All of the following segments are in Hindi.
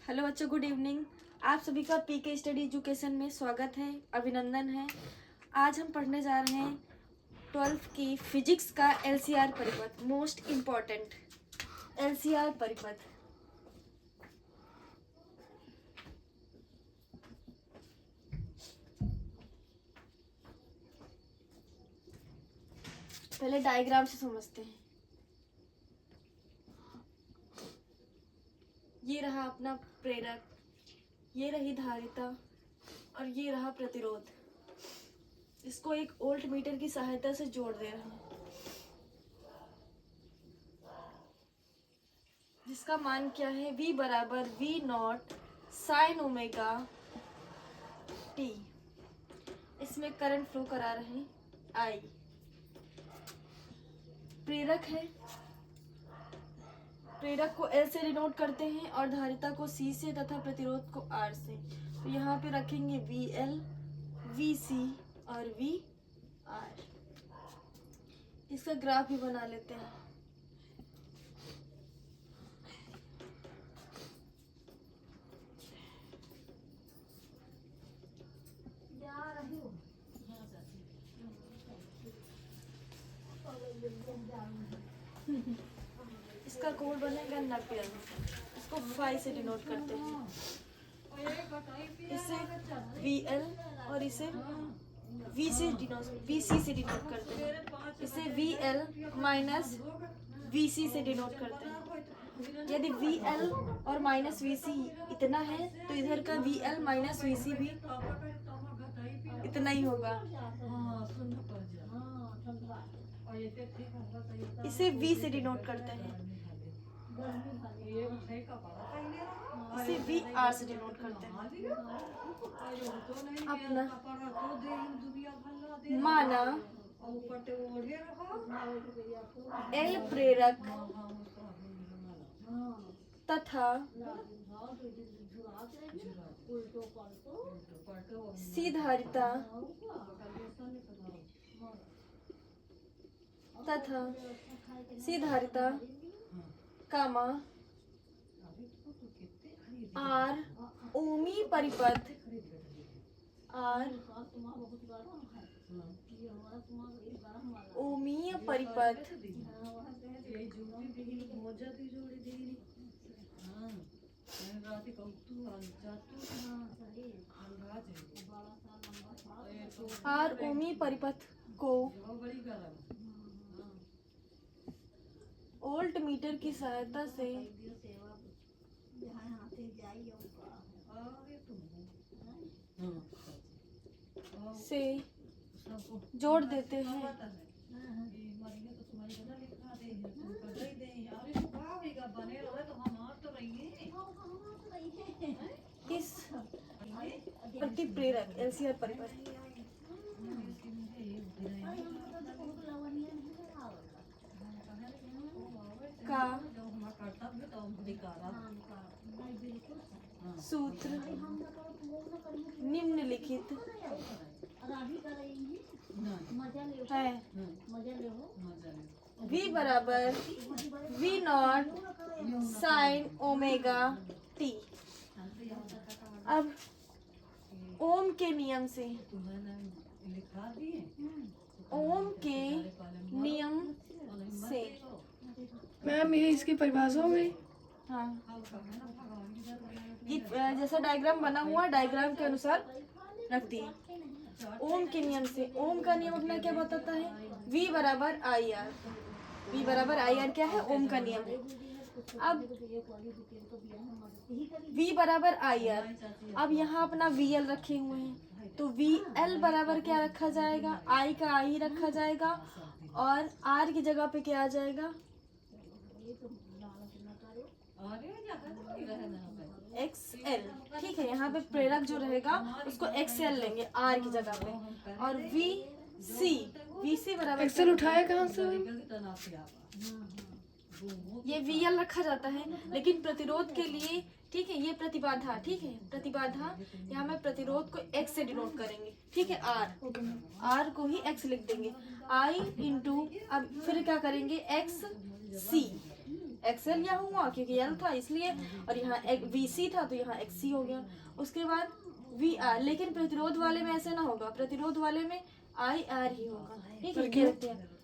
हेलो बच्चों, गुड इवनिंग। आप सभी का पीके स्टडी एजुकेशन में स्वागत है, अभिनंदन है। आज हम पढ़ने जा रहे हैं 12th की फिजिक्स का एलसीआर परिपथ, मोस्ट इम्पॉर्टेंट एलसीआर परिपथ। पहले डायग्राम से समझते हैं। ये रहा अपना प्रेरक, ये रही धारिता और ये रहा प्रतिरोध। इसको एक वोल्ट मीटर की सहायता से जोड़ दे रहे हैं, जिसका मान क्या है, V बराबर V0 साइन ओमेगा टी। इसमें करंट फ्लो करा रहे हैं I। प्रेरक है, प्रेरक को L से डिनोट करते हैं और धारिता को C से तथा प्रतिरोध को R से। तो यहाँ पे रखेंगे VL, VC और VR। इसका ग्राफ भी बना लेते हैं। इसका कोड बनेगा 90। इसको फाई से डिनोट करते हैं, इसे VL और इसे VC से डिनोट करते हैं। इसे VL माइनस VC से डिनोट करते हैं। यदि VL और माइनस VC इतना है तो इधर का VL माइनस VC भी इतना ही होगा। इसे V से डिनोट करते हैं, इसे VR से डिनोट करते हैं। अपना माना L प्रेरक तथा C धारिता तथा C धारिता कामा R ओमी परिपथ, R ओमीय परिपथ R ओमी परिपथ को वोल्ट मीटर की सहायता से जोड़ देते हैं। इस प्रतिप्रेरक एलसीआर परिपथ का सूत्र निम्नलिखित है। V बराबर V0 साइन ओमेगा टी। अब ओम के नियम से, ओम के नियम से मैम ये इसकी परिभाषा हो गई। हाँ, जैसा डायग्राम बना हुआ डायग्राम के अनुसार रख दिए। ओम के नियम से, ओम का नियम अपना क्या बताता है, V बराबर IR। V बराबर IR क्या है, ओम का नियम है। अब V बराबर IR, अब यहाँ अपना VL रखे हुए हैं तो VL बराबर क्या रखा जाएगा, I का I रखा जाएगा और R की जगह पे क्या आ जाएगा, XL। ठीक है, यहाँ पे प्रेरक जो रहेगा उसको XL लेंगे R की जगह पे। और VC बराबर एक्सेल उठाया कहाँ से? ये VL रखा जाता है, लेकिन प्रतिरोध के लिए, ठीक है, ये प्रतिबाधा, ठीक है, प्रतिबाधा यहाँ में प्रतिरोध को X से डिनोट करेंगे, ठीक है, R को ही X लिख देंगे। I इंटू, अब फिर क्या करेंगे, XC। एक्सएल यहाँ हुआ क्योंकि एल था इसलिए, और यहाँ वीसी था तो यहाँ एक्ससी हो गया। उसके बाद वी आर, लेकिन प्रतिरोध वाले में ऐसे ना होगा, प्रतिरोध वाले में आई आर ही होगा। ठीक है, ये रखते हैं।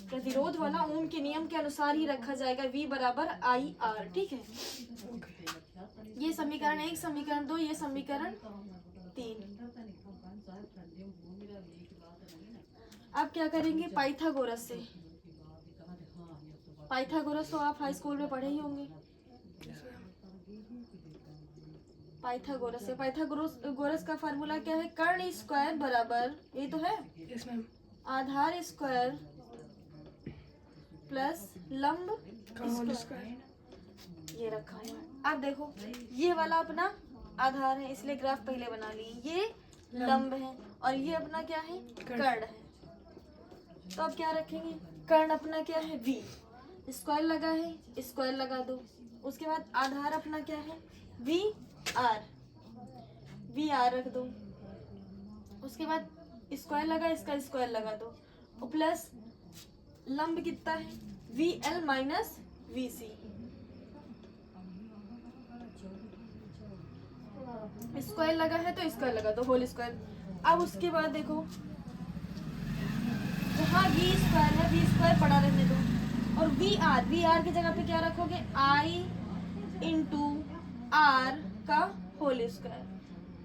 प्रतिरोध वाला ओम के नियम के अनुसार ही रखा जाएगा, V बराबर आई आर। ठीक है, ये समीकरण 1, समीकरण 2, ये समीकरण 3। अब क्या करेंगे, पाइथागोरस से। पाइथागोरस तो आप हाई स्कूल में पढ़े ही होंगे। पाइथागोरस से, पाइथागोरस का फार्मूला क्या है, कर्ण स्क्वायर बराबर, ये तो है, यस मैम, आधार स्क्वायर प्लस लंब का होल स्क्वायर। स्क्वायर। ये रखा हुआ है। अब देखो ये वाला अपना आधार है, इसलिए ग्राफ पहले बना ली। ये लंब है और ये अपना क्या है, कर्ण है। तो अब क्या रखेंगे, कर्ण अपना क्या है, V, स्क्वायर लगा है, स्क्वायर लगा दो। उसके बाद आधार अपना क्या है, V R रख दो। उसके बाद स्क्वायर लगा, इसका स्क्वायर लगा दो, और प्लस लंब कितना है, VL माइनस VC। स्क्वायर लगा है तो स्क्वायर लगा दो, होल स्क्वायर। अब उसके बाद देखो जहाँ V स्क्वायर है, V स्क्वायर पड़ा रहने दो, और वी आर की जगह पे क्या रखोगे, I इंटू आर का होल स्क्वायर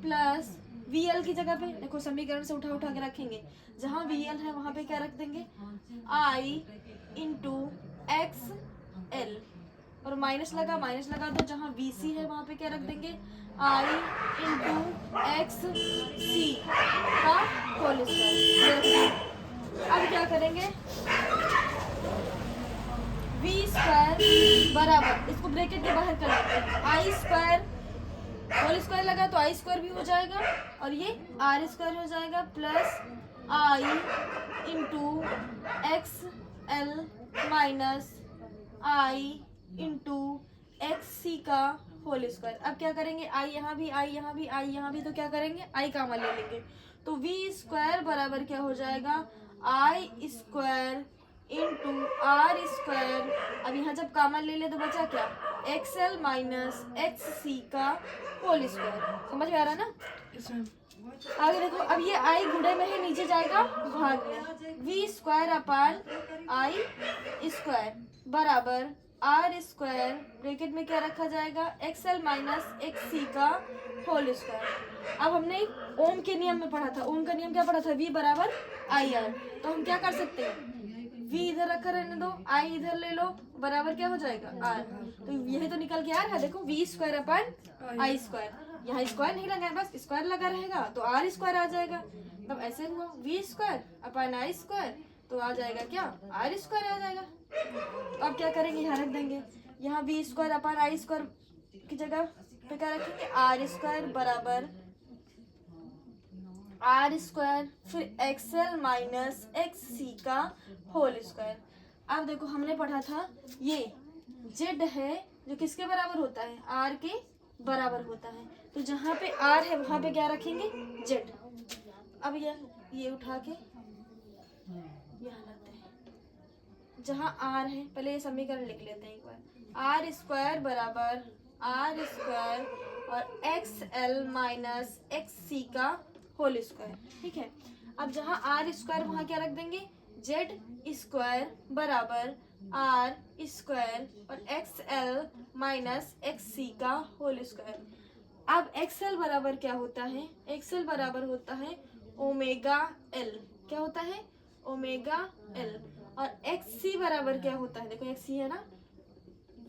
प्लस VL की जगह पे देखो समीकरण से उठा उठा के रखेंगे। जहाँ VL है वहां पे क्या रख देंगे, I इंटू एक्स एल, और माइनस लगा दो। जहाँ VC है वहां पे क्या रख देंगे, I इंटू एक्स सी का होल स्क्वायर। अब क्या करेंगे, V स्क्वायर बराबर, इसको ब्रैकेट के बाहर कर लेते हैं, आई स्क्वायर होल स्क्वायर लगा तो आई स्क्वायर भी हो जाएगा, और ये आर स्क्वायर हो जाएगा, प्लस आई इंटू एक्स एल माइनस आई इंटू एक्स सी का होल स्क्वायर। अब क्या करेंगे, आई यहाँ भी, आई यहाँ भी, आई यहाँ भी, तो क्या करेंगे, आई कॉमन ले लेंगे। तो V स्क्वायर बराबर क्या हो जाएगा, आई स्क्वायर इंटू आर स्क्वायर। अब यहाँ जब कॉमन ले ले तो बचा क्या, एक्सएल माइनस एक्स सी का होल स्क्वायर। समझ में आ रहा है ना। यस मैम, आगे देखो, अब ये आई गुणे में है, नीचे जाएगा भाग में, V square upon I square बराबर आर स्क्वायर, ब्रैकेट में क्या रखा जाएगा, एक्सएल माइनस एक्स सी का होल स्क्वायर। अब हमने ओम के नियम में पढ़ा था, ओम का नियम क्या पढ़ा था, V बराबर आई आर। तो हम क्या कर सकते हैं, V इधर रखा रहने दो, I इधर ले लो, बराबर क्या हो जाएगा, R। तो यही तो निकल के आ रहा है, देखो V square upon I square. यहाँ स्क्वायर नहीं लगा है, बस स्क्वायर लगा रहेगा तो R स्क्वायर आ जाएगा। तब ऐसे हुआ, V square upon I square, तो आ जाएगा क्या, R स्क्वायर आ जाएगा। तो अब क्या करेंगे, यहाँ रख देंगे, यहाँ V square upon I square की जगह पे क्या रखेंगे, R स्क्वायर बराबर आर स्क्वायर, फिर एक्सएल माइनस एक्स सी का होल स्क्वायर। अब देखो हमने पढ़ा था ये जेड है जो किसके बराबर होता है, आर के बराबर होता है। तो जहाँ पे आर है वहां पे क्या रखेंगे, जेड। अब ये उठा के यहाँ लाते हैं, जहाँ आर है, पहले ये समीकरण लिख लेते हैं एक बार, आर स्क्वायर बराबर आर स्क्वायर और x L minus X C का होल स्क्वायर। ठीक है, अब जहाँ आर स्क्वायर वहाँ क्या रख देंगे, जेड स्क्वायर बराबर आर स्क्वायर और x L minus X C का होल स्क्वायर। अब एक्स एल बराबर क्या होता है, एक्स एल बराबर होता है ओमेगा एल, क्या होता है, ओमेगा एल। और एक्स सी बराबर क्या होता है, देखो एक्स सी है ना,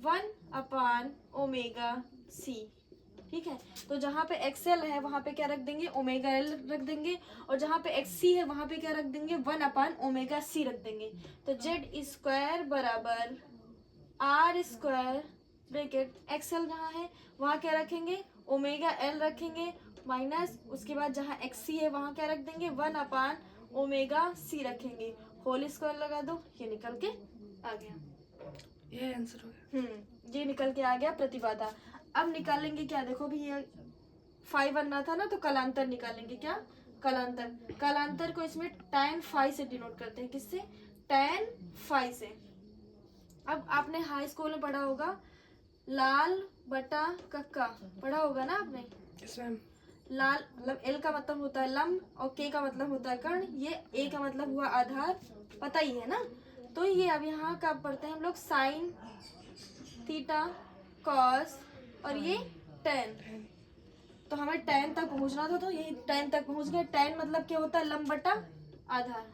1 अपान ओमेगा सी। ठीक है, तो जहाँ पे एक्सएल है वहां पे क्या रख देंगे, ओमेगा एल रख देंगे, और जहाँ पे एक्स सी है वहां पे क्या रख देंगे, 1 अपान ओमेगा सी रख देंगे। तो जेड स्क्वायर बराबर आर स्क्वायर, ब्रैकेट एक्सएल जहाँ है वहाँ क्या रखेंगे, ओमेगा एल रखेंगे, माइनस उसके बाद जहाँ एक्स सी है वहाँ क्या रख देंगे, 1 अपान ओमेगा सी रखेंगे, होल स्क्वायर लगा दो, ये निकल के आ गया। ये आंसर हो गया। ये निकल के आ गया प्रतिबाधा। अब निकालेंगे क्या, देखो भी ये 5 बनना था ना, तो कलांतर निकालेंगे, क्या कालांतर, कालांतर को इसमें tan phi से डिनोट करते हैं। किससे? tan phi से। अब आपने हाई स्कूल में पढ़ा होगा लाल बटा कक्का, पढ़ा होगा ना आपने। Yes, ma'am. लाल मतलब एल का मतलब होता है लंब और के का मतलब होता है कर्ण, ये ए का मतलब हुआ आधार, पता ही है ना। तो ये अब यहाँ कब पढ़ते हैं हम लोग साइन थीटा कॉस और ये टेन। तो हमें टेन तक पहुंचना था तो यही टेन तक पहुंच गए। टेन मतलब क्या होता है? लंब बटा आधार।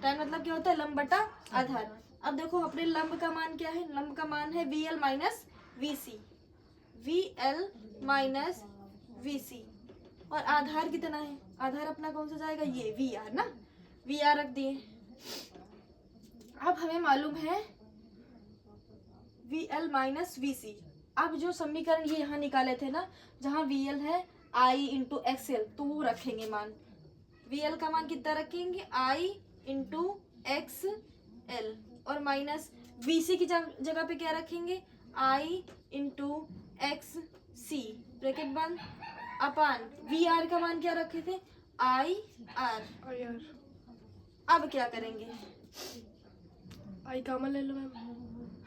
टेन मतलब क्या होता है? लंब बटा आधार। अब देखो अपने लंब का मान क्या है? लंब का मान है VL minus VC, VL minus VC। और आधार कितना है? आधार अपना कौन सा जाएगा? ये VR ना, VR रख दिए। अब हमें मालूम है VL माइनस VC। अब जो समीकरण ये यहाँ निकाले थे ना, जहाँ VL है I इंटू XL, तो वो रखेंगे मान। VL का मान कितना रखेंगे? I इंटू XL और माइनस VC की जगह पे क्या रखेंगे? I इंटू XC ब्रैकेट बंद अपान VR का मान क्या रखे थे? IR। और यार अब क्या करेंगे? आई कॉमन ले लो मैम।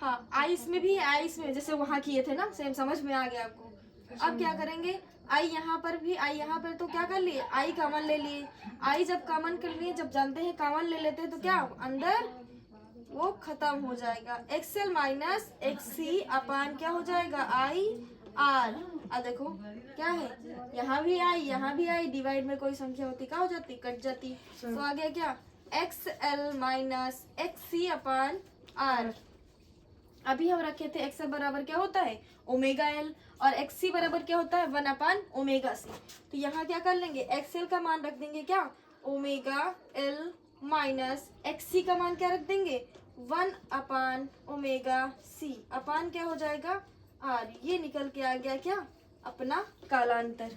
हाँ, आई इसमें भी है, आई इसमें, जैसे वहां किए थे ना, सेम समझ में आ गया आपको। अब क्या करेंगे? आई यहाँ पर भी, आई यहाँ पर, तो क्या कर लिए? आई कॉमन ले लिए। आई जब कॉमन कर लिए, जब जानते हैं कॉमन ले लेते हैं तो क्या अंदर वो खत्म हो जाएगा। XL माइनस XC अपान क्या हो जाएगा? IR। अब देखो क्या है, यहाँ भी आई, यहाँ भी आई, डिवाइड में कोई संख्या होती क्या हो जाती? कट जाती। तो आ गया क्या? XL माइनस XC अपान R। अभी हम रखे थे XL बराबर क्या होता है? ओमेगा L, और XC बराबर क्या होता है? 1 अपान ओमेगा C। तो यहाँ क्या कर लेंगे? XL का मान रख देंगे क्या? ओमेगा L माइनस XC का मान क्या रख देंगे? 1 अपान ओमेगा C अपान क्या हो जाएगा? R। ये निकल के आ गया क्या? अपना कालांतर।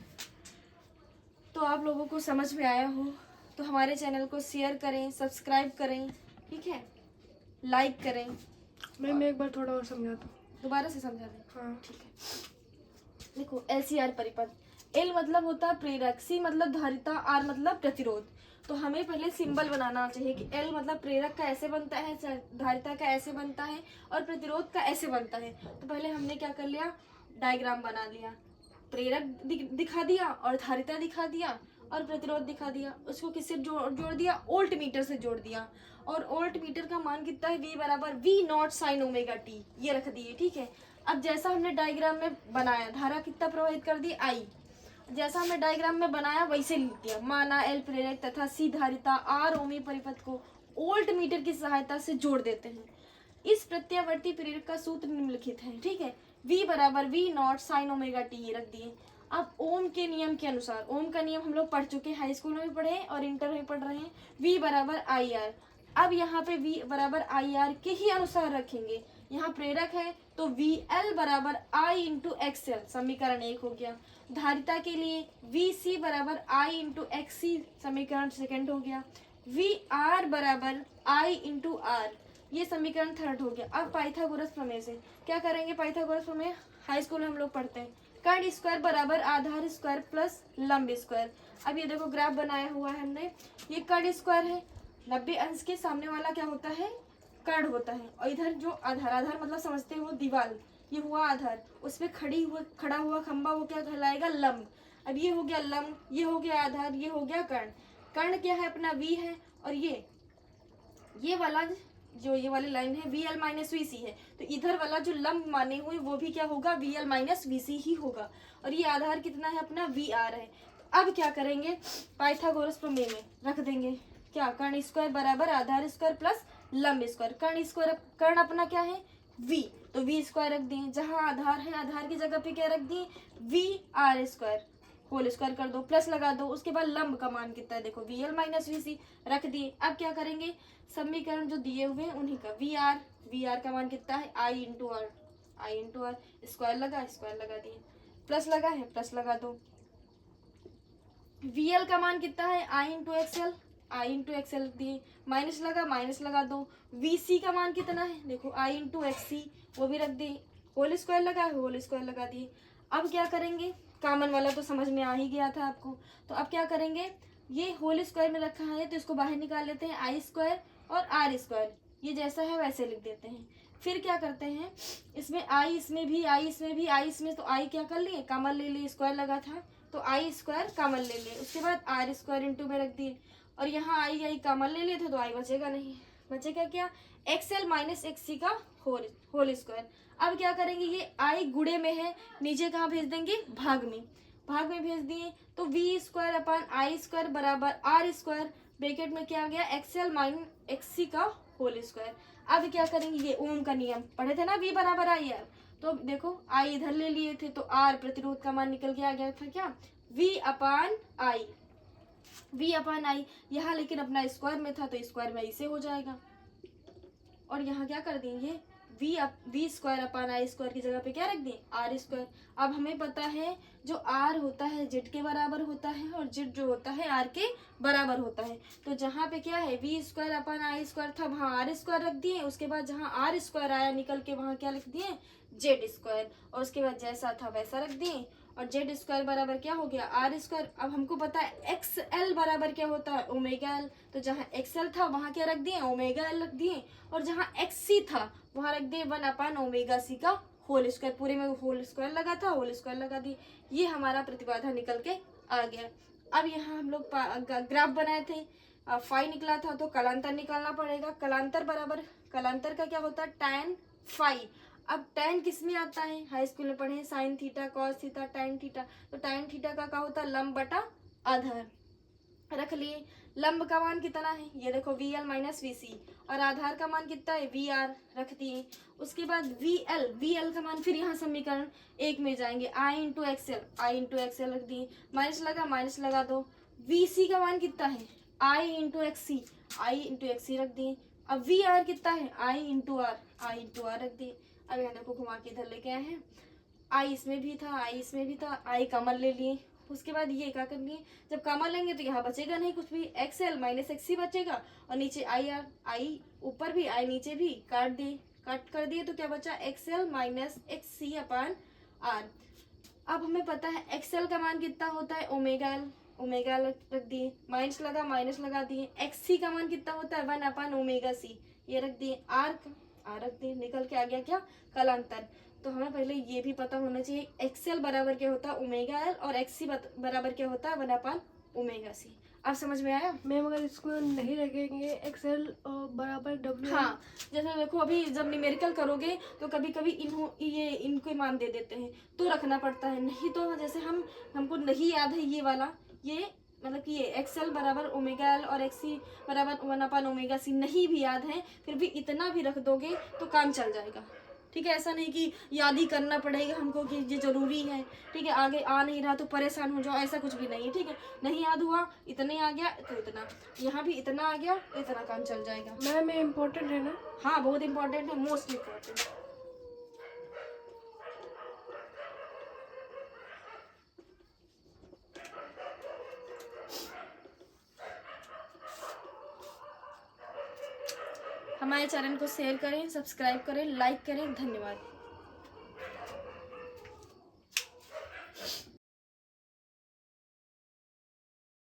तो आप लोगों को समझ में आया हो तो हमारे चैनल को शेयर करें, सब्सक्राइब करें, ठीक है, लाइक करें। मैं एक बार थोड़ा और समझा दूँ। दोबारा से समझा दें। हाँ ठीक है। देखो LCR परिपथ, L मतलब होता है प्रेरक, C मतलब धारिता, R मतलब प्रतिरोध। तो हमें पहले सिंबल बनाना चाहिए कि L मतलब प्रेरक का ऐसे बनता है, धारिता का ऐसे बनता है और प्रतिरोध का ऐसे बनता है। तो पहले हमने क्या कर लिया? डायग्राम बना लिया। प्रेरक दिखा दिया और धारिता दिखा दिया और प्रतिरोध दिखा दिया। उसको किससे जोड़ दिया? वोल्ट मीटर से जोड़ दिया। और वोल्ट मीटर का मान कितना है? V बराबर V not sine omega t, ये रख दिए। ठीक है। अब जैसा हमने डायग्राम में बनाया, धारा कितना प्रवाहित कर दी? I। जैसा हमने डायग्राम में बनाया वैसे लिख दिया। माना L प्रेरक तथा C धारिता, R ओमी परिपथ को वोल्ट मीटर की सहायता से जोड़ देते हैं। इस प्रत्यावर्ती प्रेरक का सूत्र निम्नलिखित है। ठीक है। V बराबर V not sine omega t, ये रख दिए। अब ओम के नियम के अनुसार, ओम का नियम हम लोग पढ़ चुके हैं, हाई स्कूल में भी पढ़े हैं और इंटर में पढ़ रहे हैं। V बराबर IR। अब यहाँ पे V बराबर IR के ही अनुसार रखेंगे। यहाँ प्रेरक है तो VL बराबर I इंटू XL, समीकरण 1 हो गया। धारिता के लिए VC बराबर I इंटू XC, समीकरण 2 हो गया। VR बराबर I इंटू R, ये समीकरण 3 हो गया। अब पाइथागोरस प्रमेय से क्या करेंगे? पाइथागोरस प्रमेय हाई स्कूल में हम लोग पढ़ते हैं। कर्ण स्क्वायर बराबर आधार स्क्वायर प्लस लंब स्क्वायर। अब ये देखो ग्राफ बनाया हुआ है हमने, ये कर्ण स्क्वायर है, 90 अंश के सामने वाला क्या होता है? कर्ण होता है। और इधर जो आधार, आधार मतलब समझते हो दीवार, ये हुआ आधार, उस पर खड़ा हुआ खंबा वो क्या कहलाएगा? लंब। अब ये हो गया लंब, ये हो गया आधार, ये हो गया कर्ण। कर्ण क्या है? अपना V है। और ये वाला जो ये वाली लाइन है VL माइनस VC है, तो इधर वाला जो लंब माने हुए वो भी क्या होगा? VL माइनस VC ही होगा। और ये आधार कितना है? अपना VR है। अब क्या करेंगे? पाइथागोरस प्रमेय में रख देंगे क्या? कर्ण स्क्वायर बराबर आधार स्क्वायर प्लस लंब स्क्वायर। कर्ण अपना क्या है? V, तो V स्क्वायर रख दिए। जहाँ आधार है, आधार की जगह पे क्या रख दिए? VR स्क्वायर, होल स्क्वायर कर दो, प्लस लगा दो। उसके बाद लंब का मान कितना है? देखो VL माइनस VC रख दिए। अब क्या करेंगे? समीकरण जो दिए हुए हैं उन्हीं का VR का मान कितना है? I इंटू R, स्क्वायर लगा दिए, प्लस लगा है, प्लस लगा दो। VL का मान कितना है? I इंटू XL दिए, माइनस लगा दो। VC का मान कितना है? देखो I इंटू XC, वो भी रख दिए, होल स्क्वायर लगा दिए। अब क्या करेंगे? कॉमन वाला तो समझ में आ ही गया था आपको। तो अब क्या करेंगे, ये होल स्क्वायर में रखा है तो इसको बाहर निकाल लेते हैं, आई स्क्वायर और आर स्क्वायर, ये जैसा है वैसे लिख देते हैं। फिर क्या करते हैं, इसमें आई इसमें भी, आई इसमें भी, आई इसमें, तो आई क्या कर लिए, कॉमन ले लिए, स्क्वायर लगा था तो आई स्क्वायर कॉमन ले लिए। उसके बाद आर स्क्वायर इंटू में रख दिए, और यहाँ आई कॉमन ले लिए थे तो आई बचेगा नहीं, बचेगा क्या, x L minus X C का होल स्क्वायर। अब क्या करेंगे, ये आई गुणे में है, नीचे कहाँ भेज देंगे, भाग में भेज दिए, तो V square upon I square बराबर आर स्क्वायर, ब्रैकेट में क्या आ गया, X L minus X C का होल स्क्वायर। अब क्या करेंगे, ये ओम का नियम पढ़े थे ना, वी बराबर आई आर, तो देखो आई इधर ले लिए थे तो आर प्रतिरोध का मान निकल के आ गया था क्या, वी अपान आई, यहाँ लेकिन अपना स्क्वायर में था तो स्क्वायर में ऐसे हो जाएगा, और यहाँ क्या कर देंगे, V square upon I square की जगह पे क्या रख दें, आर स्क्वायर। अब हमें पता है जो आर होता है जेड के बराबर होता है, और जेड जो होता है आर के बराबर होता है, तो जहाँ पे क्या है V square upon I square था वहाँ आर स्क्वायर रख दिए, उसके बाद जहाँ आर स्क्वायर आया निकल के वहाँ क्या लिख दिए, जेड स्क्वायर, और उसके बाद जैसा था वैसा रख दिए, और जेड स्क्वायर बराबर क्या हो गया, आर स्क्वायर। अब हमको पता है एक्स एल बराबर क्या होता है, ओमेगा एल, तो जहाँ एक्स एल था वहाँ क्या रख दिए, ओमेगा एल रख दिए, और जहाँ एक्स सी था वहाँ रख दिए 1 अपान ओमेगा सी का होल स्क्वायर, पूरे में होल स्क्वायर लगा था, होल स्क्वायर लगा दिए, ये हमारा प्रतिबाधा निकल के आ गया। अब यहाँ हम लोग ग्राफ बनाए थे, फाई निकला था तो कलांतर निकालना पड़ेगा, कलांतर बराबर, कलांतर का क्या होता है, टैन फाई। अब टैन किस में आता है, हाई स्कूल में पढ़े, sine theta cos theta tan theta, तो टैन थीटा का क्या होता है, लंब बटा आधार, रख लिए। लंब का मान कितना है, ये देखो वी एल माइनस वी सी, और आधार का मान कितना है, वी आर, रख दिए। उसके बाद वी एल का मान, फिर यहाँ समीकरण 1 में जाएंगे, आई इंटू एक्सएल रख दिए, माइनस लगा दो। वी सी का मान कितना है, आई इंटू एक्स सी रख दिए। अब वी आर कितना है, आई इंटू आर रख दिए। अब यहाँ देखो घुमा के इधर लेके आए हैं, आई इसमें भी था, आई कॉमन ले लिए। उसके बाद ये क्या करनी है, जब कॉमन लेंगे तो यहाँ बचेगा नहीं कुछ भी, एक्स एल माइनस एक्स सी बचेगा, और नीचे आई आर, आई ऊपर भी आई नीचे भी, काट कर दिए तो क्या बचा, X L minus X C upon R. अब हमें पता है एक्स एल का मान कितना होता है, ओमेगा एल रख दिए, माइनस लगा दिए। एक्स सी का मान कितना होता है, 1 अपान ओमेगा सी, ये रख दिए। आर रख दिए, निकल के आ गया क्या, कलांतर। तो हमें पहले ये भी पता होना चाहिए एक्सएल बराबर क्या होता है, ओमेगा एल, और एक्सी बराबर क्या होता है, 1 अपान ओमेगा सी। अब समझ में आया मैम? अगर इसको नहीं रखेंगे एक्सएल बराबर डब्ल्यू, हाँ, जैसे देखो अभी जब न्यूमेरिकल करोगे तो कभी कभी इनको मान दे देते हैं तो रखना पड़ता है, नहीं तो जैसे हमको नहीं याद है ये वाला, ये मतलब कि ये एक्सएल बराबर ओमेगा एल और एक्सी बराबर 1 अपान ओमेगा सी नहीं भी याद है, फिर भी इतना भी रख दोगे तो काम चल जाएगा। ठीक है, ऐसा नहीं कि याद ही करना पड़ेगा हमको कि ये जरूरी है। ठीक है, आगे आ नहीं रहा तो परेशान हो जाओ, ऐसा कुछ भी नहीं है। ठीक है, नहीं याद हुआ, इतने आ गया तो इतना, यहाँ भी इतना आ गया तो इतना, काम चल जाएगा। मैम ये इम्पोर्टेंट है ना? हाँ, बहुत इंपॉर्टेंट है, मोस्ट इम्पॉर्टेंट। हमारे चैनल को शेयर करें, सब्सक्राइब करें, लाइक करें। धन्यवाद।